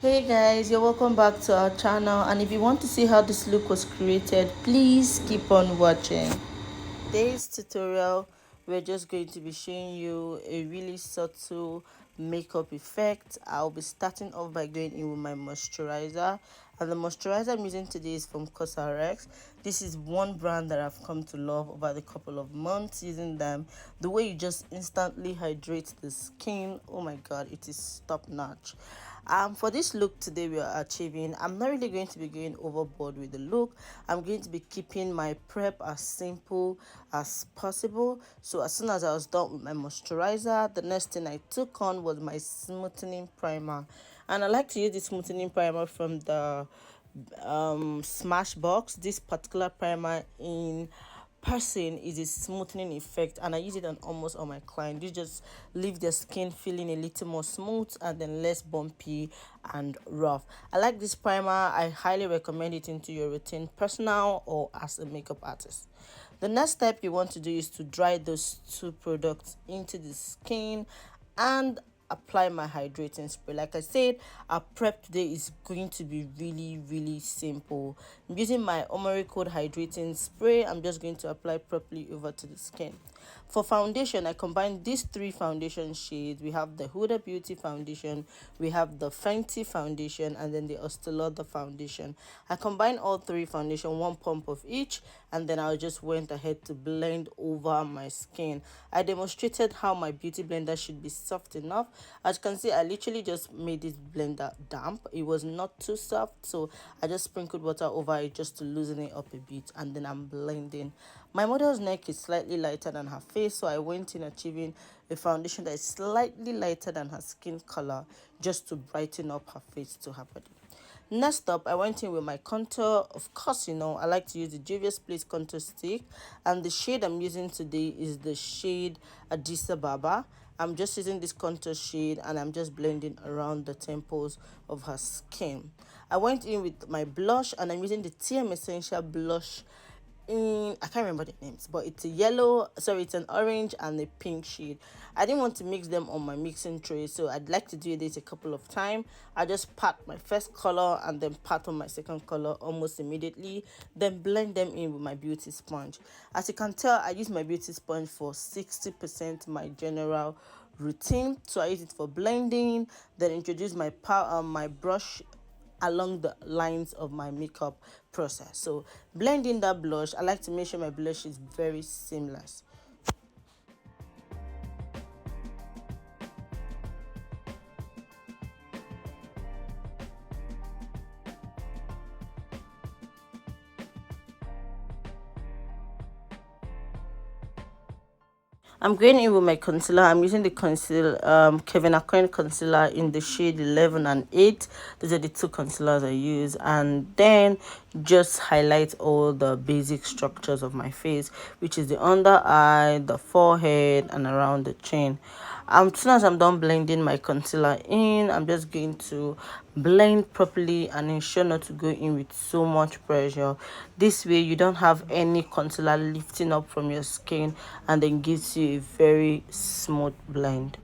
Hey guys, you're welcome back to our channel, and if you want to see how this look was created, please keep on watching. Today's tutorial, we're just going to be showing you a really subtle makeup effect. I'll be starting off by going in with my moisturizer, and the moisturizer I'm using today is from CosRX. This is one brand that I've come to love over the couple of months using them. The way you just instantly hydrate the skin, oh my god, it is top notch. For this look today we are achieving, I'm not really going to be going overboard with the look. I'm going to be keeping my prep as simple as possible. So as soon as I was done with my moisturizer, the next thing I took on was my smoothing primer, and I like to use this smoothing primer from the Smashbox. This particular primer in person is a smoothing effect, and I use it on almost all my clients. You just leave their skin feeling a little more smooth and then less bumpy and rough. I like this primer. I highly recommend it into your routine, personal or as a makeup artist. The next step you want to do is to dry those two products into the skin and apply my hydrating spray. Like I said, our prep today is going to be really simple. I'm using my Omori Code hydrating spray. I'm just going to apply properly over to the skin. For foundation, I combine these three foundation shades. We have the Huda Beauty foundation, we have the Fenty foundation, and then the Estee Lauder foundation. I combine all three foundation, one pump of each, and then I just went ahead to blend over my skin. I demonstrated how my beauty blender should be soft enough. As you can see, I literally just made this blender damp. It was not too soft, so I just sprinkled water over it just to loosen it up a bit, and then I'm blending. My model's neck is slightly lighter than her face, so I went in achieving a foundation that is slightly lighter than her skin color just to brighten up her face to her body. Next up, I went in with my contour. Of course, I like to use the Juvia's Place contour stick, and the shade I'm using today is the shade Adisa Baba. I'm just using this contour shade and I'm just blending around the temples of her skin. I went in with my blush and I'm using the TM Essential blush in, I can't remember the names, but it's a yellow, sorry, it's an orange and a pink shade. I didn't want to mix them on my mixing tray, so I'd like to do this a couple of times. I just pat my first color and then pat on my second color almost immediately, then blend them in with my beauty sponge. As you can tell, I use my beauty sponge for 60% my general routine. So I use it for blending, then introduce my brush along the lines of my makeup process. So blending that blush, I like to make sure my blush is very seamless. I'm going in with my concealer. I'm using the Kevin Aucoin concealer in the shade 11 and 8. Those are the two concealers I use, and then just highlight all the basic structures of my face, which is the under eye, the forehead, and around the chin. As soon as I'm done blending my concealer in, I'm just going to blend properly and ensure not to go in with so much pressure. This way you don't have any concealer lifting up from your skin and then gives you a very smooth blend.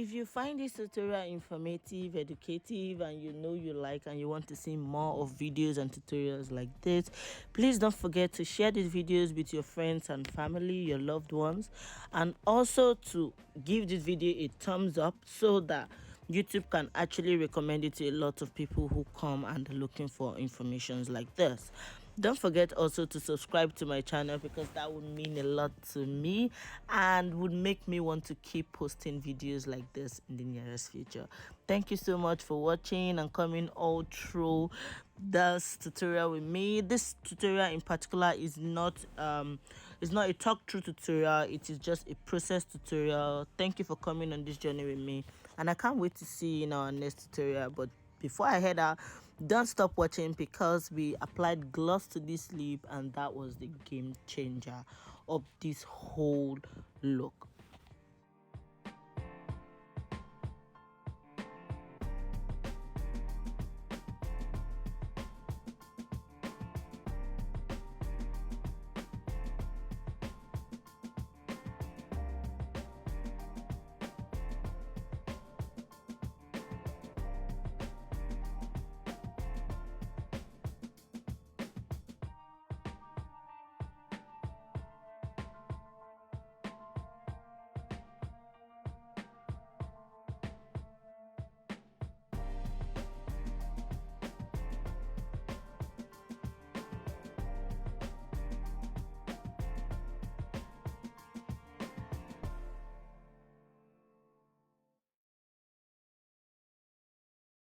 If you find this tutorial informative, educative, and you like and you want to see more of videos and tutorials like this, please don't forget to share these videos with your friends and family, your loved ones, and also to give this video a thumbs up so that YouTube can actually recommend it to a lot of people who come and are looking for informations like this. Don't forget also to subscribe to my channel, because that would mean a lot to me and would make me want to keep posting videos like this in the nearest future. Thank you so much for watching and coming all through this tutorial with me. This tutorial in particular is not a talk through tutorial, it is just a process tutorial. Thank you for coming on this journey with me, and I can't wait to see you in our next tutorial. But before I head out, don't stop watching, because we applied gloss to this lip and that was the game changer of this whole look.